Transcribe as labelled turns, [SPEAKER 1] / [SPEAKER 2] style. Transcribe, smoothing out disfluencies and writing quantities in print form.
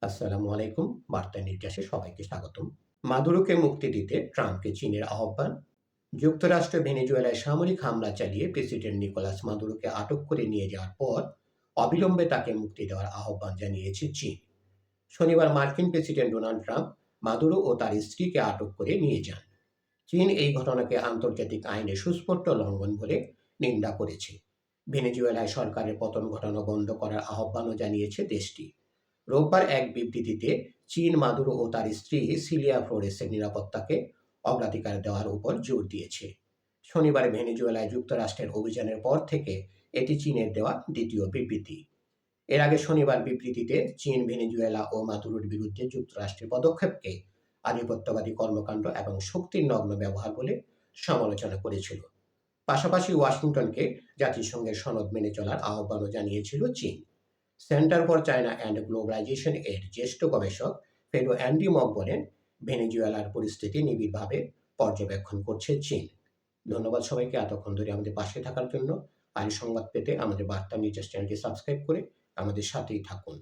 [SPEAKER 1] আসসালামু আলাইকুম। বার্তা নির্যাসে সবাইকে স্বাগতম। মাদুরোকে মুক্তি দিতে ট্রাম্পকে চীনের আহ্বান। যুক্তরাষ্ট্র ভেনেজুয়েলায় সামরিক হামলা চালিয়ে প্রেসিডেন্ট নিকোলাস মাদুরোকে আটক করে নিয়ে যাওয়ার পর অবিলম্বে তাকে মুক্তি দেওয়ার আহ্বান জানিয়েছে চীন। শনিবার মার্কিন প্রেসিডেন্ট ডোনাল্ড ট্রাম্প মাদুরো ও তার স্ত্রীকে আটক করে নিয়ে যান। চীন এই ঘটনাকে আন্তর্জাতিক আইনে সুস্পষ্ট লঙ্ঘন বলে নিন্দা করেছে। ভেনেজুয়েলায় সরকারের পতন ঘটানো বন্ধ করার আহ্বানও জানিয়েছে দেশটি। রোববার এক বিবৃতিতে চীন মাদুরো ও তার স্ত্রী সিলিয়া ফ্লোরেসের নিরাপত্তাকে অগ্রাধিকার দেওয়ার উপর জোর দিয়েছে। শনিবার ভেনেজুয়েলায় যুক্তরাষ্ট্রের অভিযানের পর থেকে এটি চীনের দেওয়া দ্বিতীয় বিবৃতি। এর আগে শনিবার বিবৃতিতে চীন ভেনেজুয়েলা ও মাদুরোর বিরুদ্ধে যুক্তরাষ্ট্রের পদক্ষেপকে আধিপত্যবাদী কর্মকাণ্ড এবং শক্তির নগ্ন ব্যবহার বলে সমালোচনা করেছিল। পাশাপাশি ওয়াশিংটনকে জাতিসংঘের সনদ মেনে চলার আহ্বানও জানিয়েছিল চীন। Center for China and Globalization এর জ্যেষ্ঠ গবেষক ফেডো অ্যান্ডি মক বলেন, ভেনেজুয়েলার পরিস্থিতি নিবিড়ভাবে পর্যবেক্ষণ করছে চীন। ধন্যবাদ সবাইকে এতক্ষণ ধরে আমাদের পাশে থাকার জন্য। আর সংবাদ পেতে আমাদের বার্তা নিউজ চ্যানেলটি সাবস্ক্রাইব করে আমাদের সাথেই থাকুন।